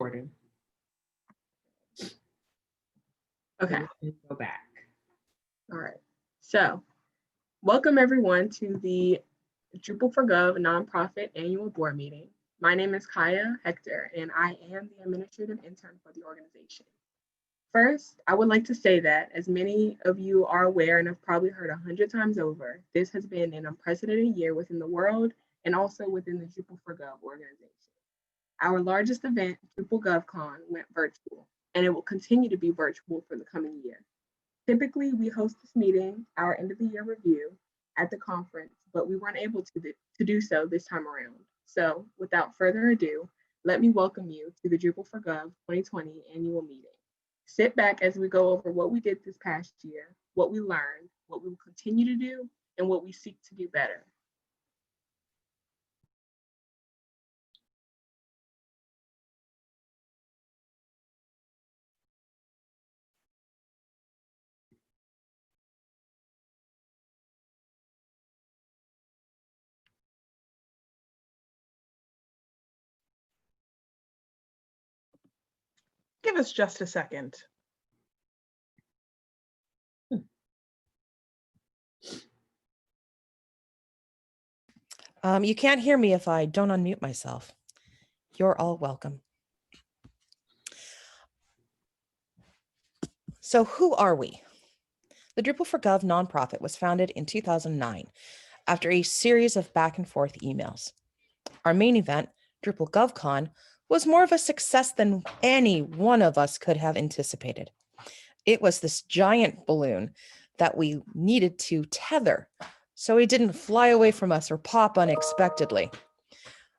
recording. Okay. Go back. All right. So welcome everyone to the Drupal4gov nonprofit annual board meeting. My name is Kaya Hector, and I am the administrative intern for the organization. First, I would like to say that, as many of you are aware and have probably heard 100 times over, this has been an unprecedented year within the world and also within the Drupal4gov organization. Our largest event, Drupal4gov went virtual, and it will continue to be virtual for the coming year. Typically, we host this meeting, our end of the year review, at the conference, but we weren't able to do so this time around. So without further ado, let me welcome you to the Drupal4gov 2020 annual meeting. Sit back as we go over what we did this past year, what we learned, what we will continue to do, and what we seek to do better. Give us just a second. You can't hear me if I don't unmute myself. You're all welcome. So who are we? The Drupal4gov nonprofit was founded in 2009 after a series of back and forth emails. Our main event, Drupal4gov, was more of a success than any one of us could have anticipated. It was this giant balloon that we needed to tether so it didn't fly away from us or pop unexpectedly.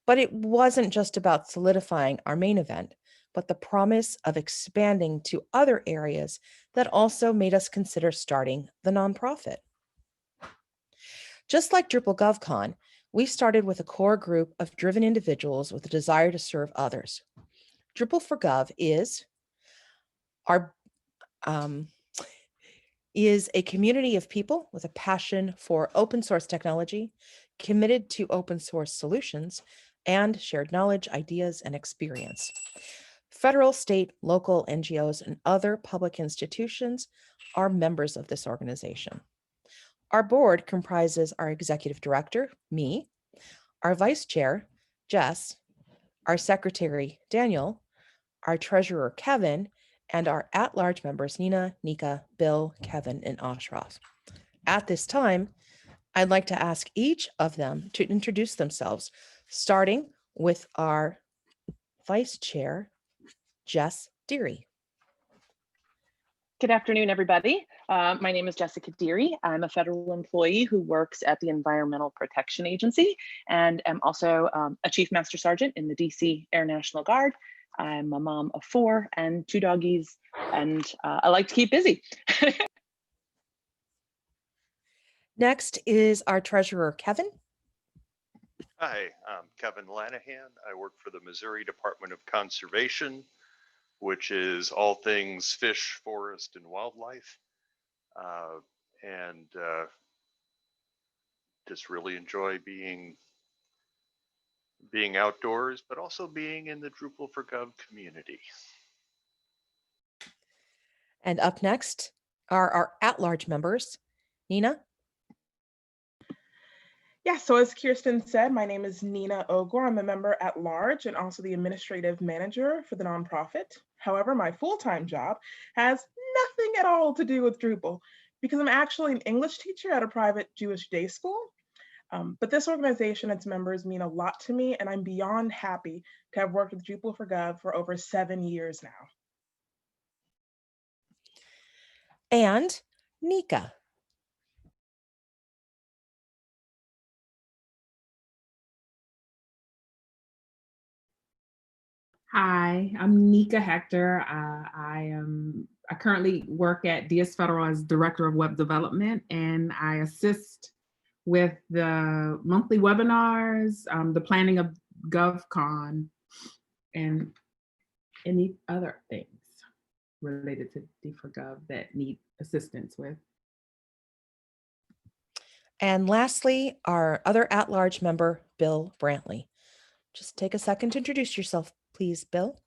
But it wasn't just about solidifying our main event, but the promise of expanding to other areas that also made us consider starting the nonprofit. Just like Drupal4gov, we started with a core group of driven individuals with a desire to serve others. Drupal4gov is a community of people with a passion for open source technology, committed to open source solutions, and shared knowledge, ideas, and experience. Federal, state, local NGOs, and other public institutions are members of this organization. Our board comprises our executive director, me, our vice chair, Jess, our secretary, Daniel, our treasurer, Kevin, and our at-large members, Nina, Nika, Bill, Kevin, and Ashraf. At this time, I'd like to ask each of them to introduce themselves, starting with our vice chair, Jess Deary. Good afternoon, everybody. My name is Jessica Deary. I'm a federal employee who works at the Environmental Protection Agency and am also a Chief Master Sergeant in the DC Air National Guard. I'm a mom of 4 and 2 doggies, and I like to keep busy. Next is our treasurer, Kevin. Hi, I'm Kevin Lanahan. I work for the Missouri Department of Conservation, which is all things fish, forest, and wildlife. And just really enjoy being outdoors, but also being in the Drupal4gov community. And up next are our at-large members, Nina. Yeah, so as Kirsten said, my name is Nina Ogor. I'm a member at large and also the administrative manager for the nonprofit. However, my full-time job has nothing at all to do with Drupal because I'm actually an English teacher at a private Jewish day school. But this organization and its members mean a lot to me, and I'm beyond happy to have worked with Drupal4gov for over 7 years now. And Nika. Hi, I'm Nika Hector. I currently work at DS Federal as Director of Web Development, and I assist with the monthly webinars, the planning of GovCon, and any other things related to D4Gov that need assistance with. And lastly, our other at-large member, Bill Brantley. Just take a second to introduce yourself, please, Bill.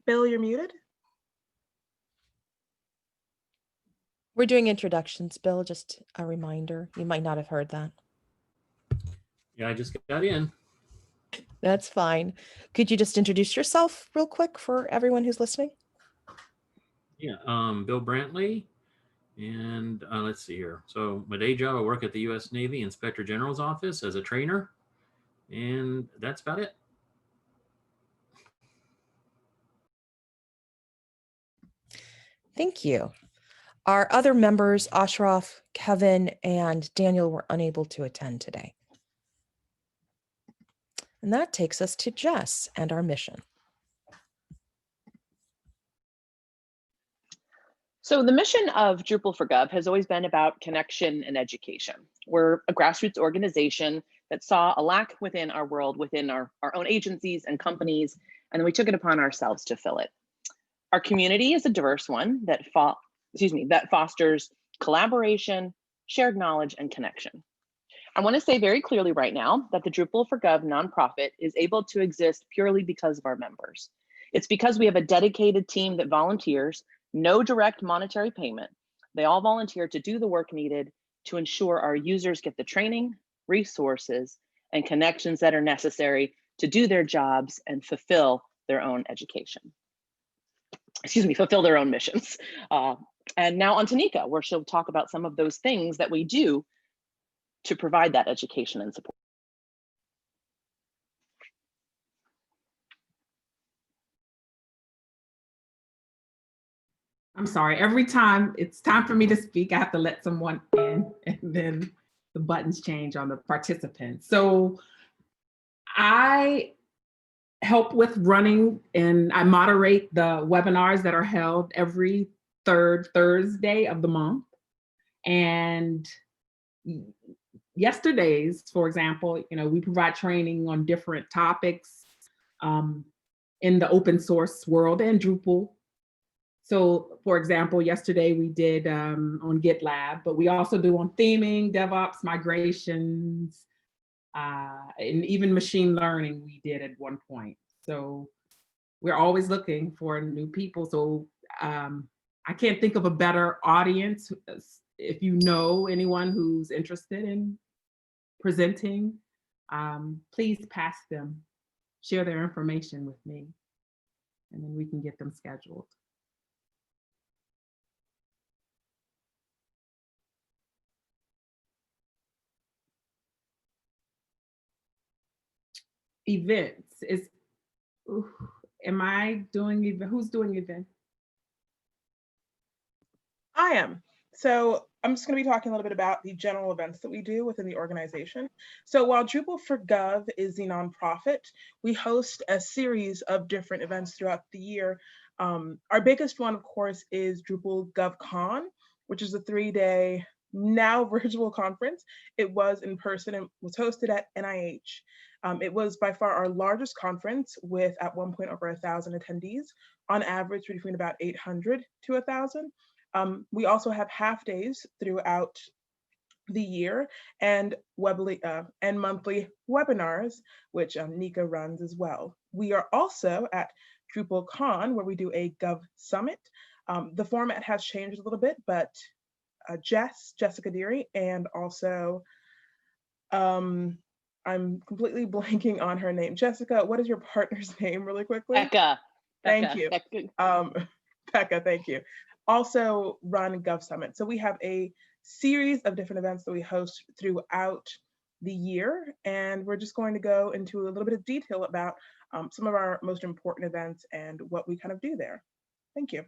Bill, you're muted. We're doing introductions, Bill, just a reminder. You might not have heard that. Yeah, I just got in. That's fine. Could you just introduce yourself real quick for everyone who's listening? Yeah, Bill Brantley, and let's see here. So my day job, I work at the U.S. Navy Inspector General's office as a trainer, and that's about it. Thank you. Our other members, Ashraf, Kevin, and Daniel, were unable to attend today. And that takes us to Jess and our mission. So the mission of Drupal4gov has always been about connection and education. We're a grassroots organization that saw a lack within our world, within our own agencies and companies, and then we took it upon ourselves to fill it. Our community is a diverse one that fosters collaboration, shared knowledge, and connection. I want to say very clearly right now that the Drupal4gov nonprofit is able to exist purely because of our members. It's because we have a dedicated team that volunteers, no direct monetary payment. They all volunteer to do the work needed to ensure our users get the training, resources, and connections that are necessary to do their jobs and fulfill their own education. Fulfill their own missions. And now on to Nika, where she'll talk about some of those things that we do to provide that education and support. I'm sorry, every time it's time for me to speak, I have to let someone in, and then the buttons change on the participants. So I help with running, and I moderate the webinars that are held every third Thursday of the month. And yesterday's, for example, we provide training on different topics in the open source world and Drupal. So for example, yesterday we did on GitLab, but we also do on theming, DevOps, migrations, and even machine learning we did at one point. So we're always looking for new people. So I can't think of a better audience. If you know anyone who's interested in presenting, please pass them, share their information with me, and then we can get them scheduled. Events is, am I doing event? Who's doing event? I am. So I'm just going to be talking a little bit about the general events that we do within the organization. So while Drupal4gov is the nonprofit, we host a series of different events throughout the year. Our biggest one, of course, is Drupal GovCon, which is a 3-day now virtual conference. It was in person and was hosted at NIH. It was by far our largest conference with at one point over 1,000 attendees, on average between about 800 to 1,000. We also have half days throughout the year and monthly webinars, which Nika runs as well. We are also at DrupalCon, where we do a Gov Summit. The format has changed a little bit, but Jessica Deary, and also I'm completely blanking on her name. Jessica, what is your partner's name really quickly? Becca. Thank you. Becca, thank you. Also run Gov Summit. So we have a series of different events that we host throughout the year. And we're just going to go into a little bit of detail about some of our most important events and what we kind of do there. Thank you.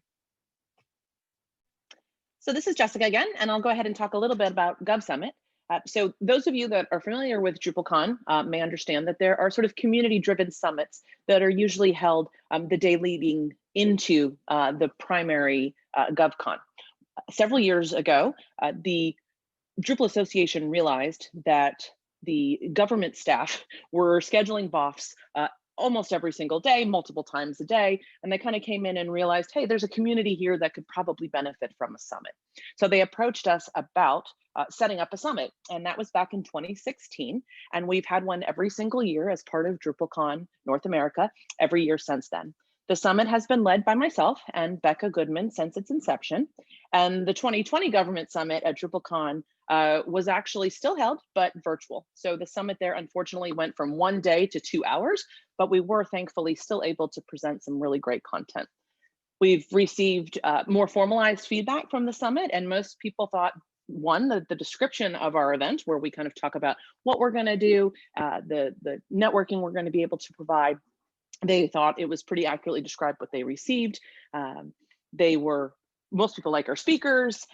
So this is Jessica again, and I'll go ahead and talk a little bit about Gov Summit. So those of you that are familiar with DrupalCon may understand that there are sort of community-driven summits that are usually held the day leading into the primary GovCon. Several years ago, the Drupal Association realized that the government staff were scheduling BOFs almost every single day, multiple times a day. And they kind of came in and realized, hey, there's a community here that could probably benefit from a summit. So they approached us about setting up a summit. And that was back in 2016. And we've had one every single year as part of DrupalCon North America every year since then. The summit has been led by myself and Becca Goodman since its inception. And the 2020 Government Summit at DrupalCon was actually still held, but virtual. So the summit there unfortunately went from 1 day to 2 hours, but we were thankfully still able to present some really great content. We've received more formalized feedback from the summit, and most people thought, one, the description of our event, where we kind of talk about what we're going to do, the networking we're going to be able to provide, they thought it was pretty accurately described what they received. Most people like our speakers.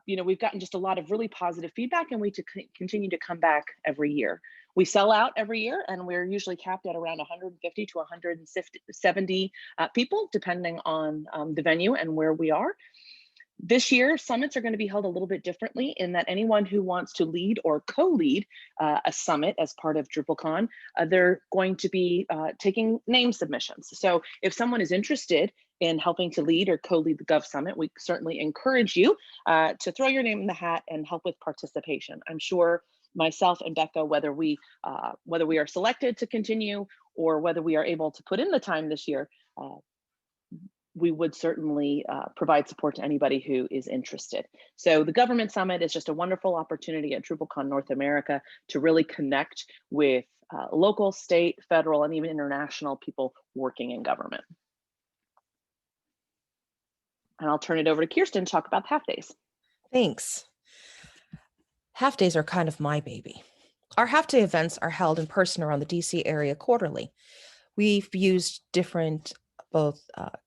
We've gotten just a lot of really positive feedback, and we continue to come back every year. We sell out every year, and we're usually capped at around 150 to 170 people, depending on the venue and where we are. This year, summits are going to be held a little bit differently in that anyone who wants to lead or co-lead a summit as part of DrupalCon, they're going to be taking name submissions. So if someone is interested in helping to lead or co-lead the Gov Summit, we certainly encourage you to throw your name in the hat and help with participation. I'm sure myself and Becca, whether we are selected to continue or whether we are able to put in the time this year, we would certainly provide support to anybody who is interested. So the Government Summit is just a wonderful opportunity at DrupalCon North America to really connect with local, state, federal, and even international people working in government. And I'll turn it over to Kirsten to talk about half days. Thanks. Half days are kind of my baby. Our half day events are held in person around the DC area quarterly. We've used different both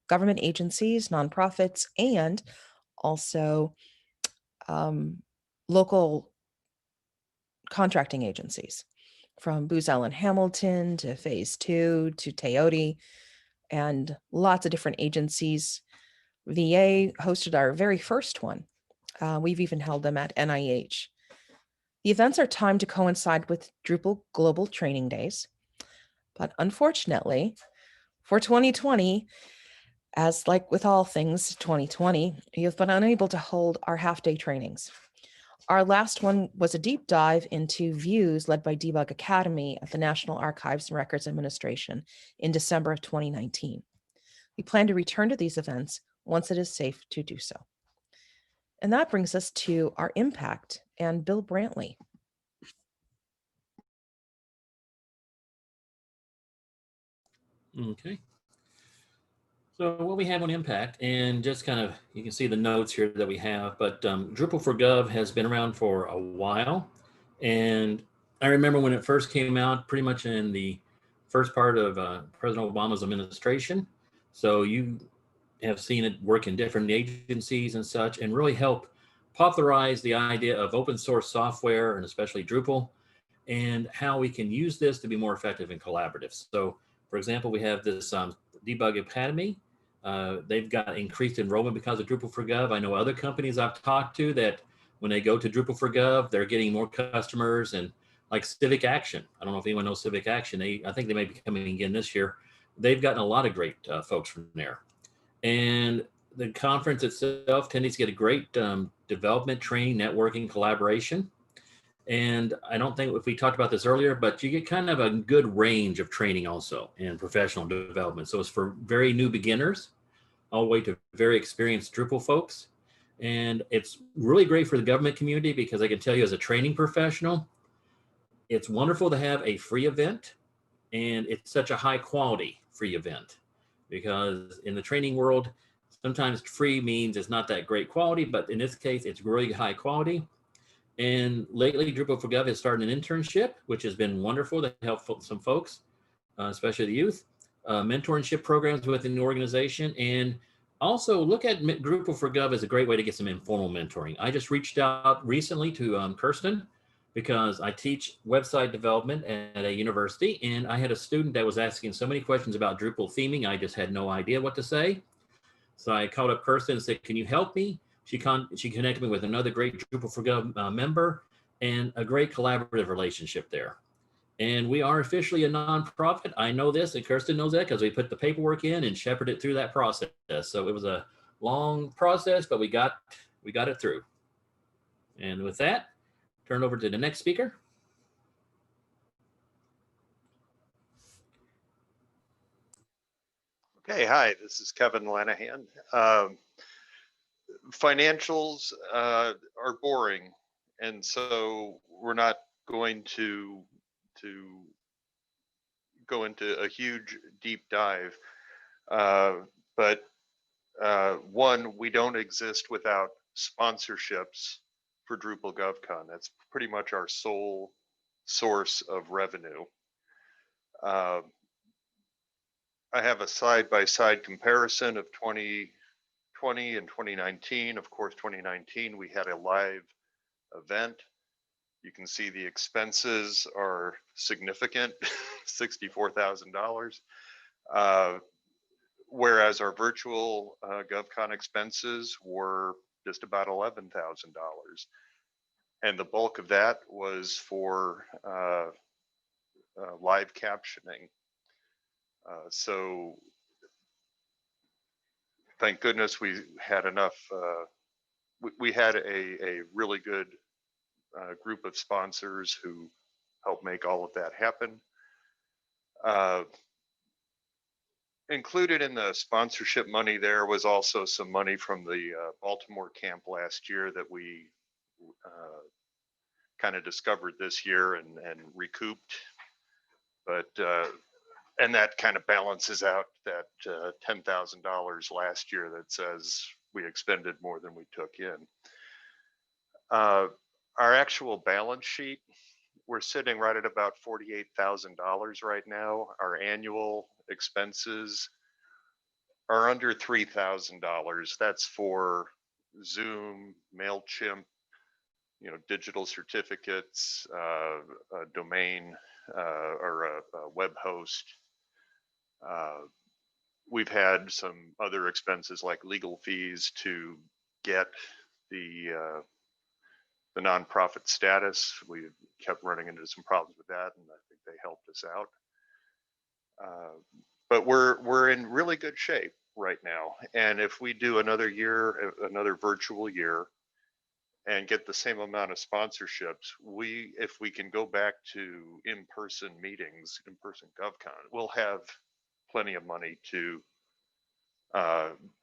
government agencies, nonprofits, and also local contracting agencies, from Booz Allen Hamilton to Phase 2 to Toyota, and lots of different agencies. VA hosted our very first one. We've even held them at NIH. The events are timed to coincide with Drupal Global Training Days, but unfortunately, for 2020, as like with all things 2020, you've been unable to hold our half-day trainings. Our last one was a deep dive into views led by Debug Academy at the National Archives and Records Administration in December of 2019. We plan to return to these events once it is safe to do so. And that brings us to our impact and Bill Brantley. Okay. So what we have on impact, and just kind of, you can see the notes here that we have, but Drupal4gov has been around for a while. And I remember when it first came out, pretty much in the first part of President Obama's administration. So you have seen it work in different agencies and such, and really help popularize the idea of open source software, and especially Drupal, and how we can use this to be more effective and collaborative. So for example, we have this Debug Academy. They've got increased enrollment because of Drupal4gov. I know other companies I've talked to that when they go to Drupal4gov, they're getting more customers, and like Civic Action. I don't know if anyone knows Civic Action. I think they may be coming again this year. They've gotten a lot of great folks from there. And the conference itself tends to get a great development, training, networking, collaboration. And I don't think if we talked about this earlier, but you get kind of a good range of training also in professional development. So it's for very new beginners all the way to very experienced Drupal folks. And it's really great for the government community because I can tell you as a training professional, it's wonderful to have a free event, and it's such a high quality free event, because in the training world, sometimes free means it's not that great quality, but in this case, it's really high quality. And lately, Drupal4gov has started an internship, which has been wonderful to help some folks, especially the youth, mentorship programs within the organization. And also look at Drupal4gov as a great way to get some informal mentoring. I just reached out recently to Kirsten because I teach website development at a university. And I had a student that was asking so many questions about Drupal theming, I just had no idea what to say. So I called up Kirsten and said, can you help me? She connected me with another great Drupal4gov member, and a great collaborative relationship there. And we are officially a nonprofit. I know this, and Kirsten knows that because we put the paperwork in and shepherded it through that process. So it was a long process, but we got it through. And with that, turn over to the next speaker. Okay, hi, this is Kevin Lanahan. Financials are boring, and so we're not going to go into a huge deep dive. But one, we don't exist without sponsorships for Drupal GovCon. That's pretty much our sole source of revenue. I have a side-by-side comparison of 2020 and 2019. Of course, 2019, we had a live event. You can see the expenses are significant, $64,000. Whereas our virtual GovCon expenses were just about $11,000. And the bulk of that was for live captioning. So thank goodness we had enough, we had a really good group of sponsors who helped make all of that happen. Included in the sponsorship money there was also some money from the Baltimore camp last year that we kind of discovered this year and recouped. But and that kind of balances out that $10,000 last year that says we expended more than we took in. Our actual balance sheet, we're sitting right at about $48,000 right now. Our annual expenses are under $3,000. That's for Zoom, MailChimp, digital certificates, a domain or a web host. We've had some other expenses like legal fees to get the nonprofit status. We kept running into some problems with that, and I think they helped us out. But we're in really good shape right now. And if we do another year, another virtual year, and get the same amount of sponsorships, if we can go back to in-person meetings, in-person GovCon, we'll have plenty of money to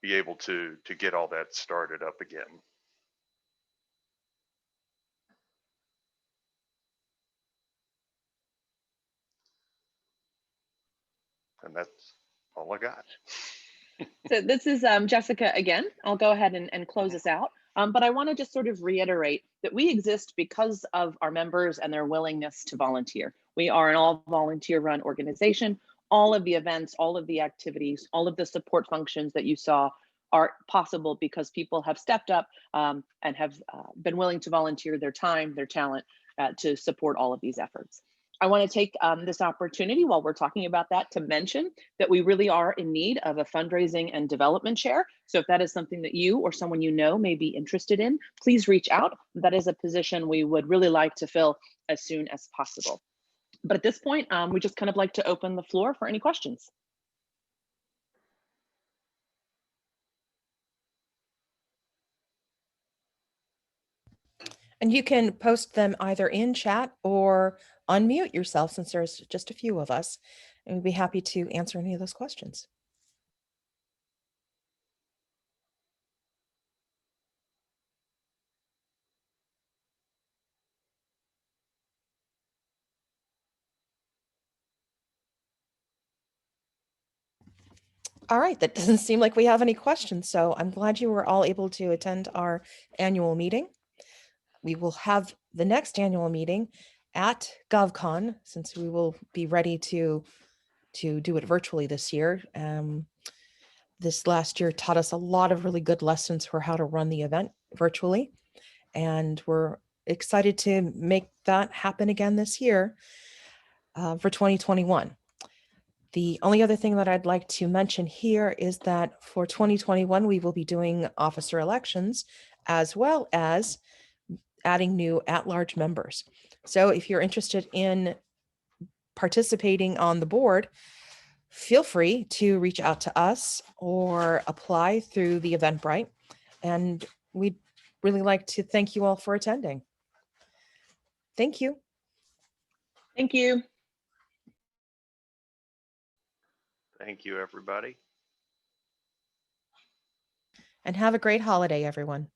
be able to get all that started up again. And that's all I got. So this is Jessica again. I'll go ahead and close us out. But I want to just sort of reiterate that we exist because of our members and their willingness to volunteer. We are an all volunteer run organization. All of the events, all of the activities, all of the support functions that you saw are possible because people have stepped up and have been willing to volunteer their time, their talent to support all of these efforts. I want to take this opportunity while we're talking about that to mention that we really are in need of a fundraising and development chair. So if that is something that you or someone you know may be interested in, please reach out. That is a position we would really like to fill as soon as possible. But at this point, we just kind of like to open the floor for any questions. And you can post them either in chat or unmute yourself, since there's just a few of us, and we'd be happy to answer any of those questions. All right, that doesn't seem like we have any questions, so I'm glad you were all able to attend our annual meeting. We will have the next annual meeting at GovCon, since we will be ready to do it virtually this year. This last year taught us a lot of really good lessons for how to run the event virtually, and we're excited to make that happen again this year for 2021. The only other thing that I'd like to mention here is that for 2021, we will be doing officer elections as well as adding new at-large members. So if you're interested in participating on the board, feel free to reach out to us or apply through the Eventbrite. And we'd really like to thank you all for attending. Thank you. Thank you. Thank you, everybody. and have a great holiday, everyone.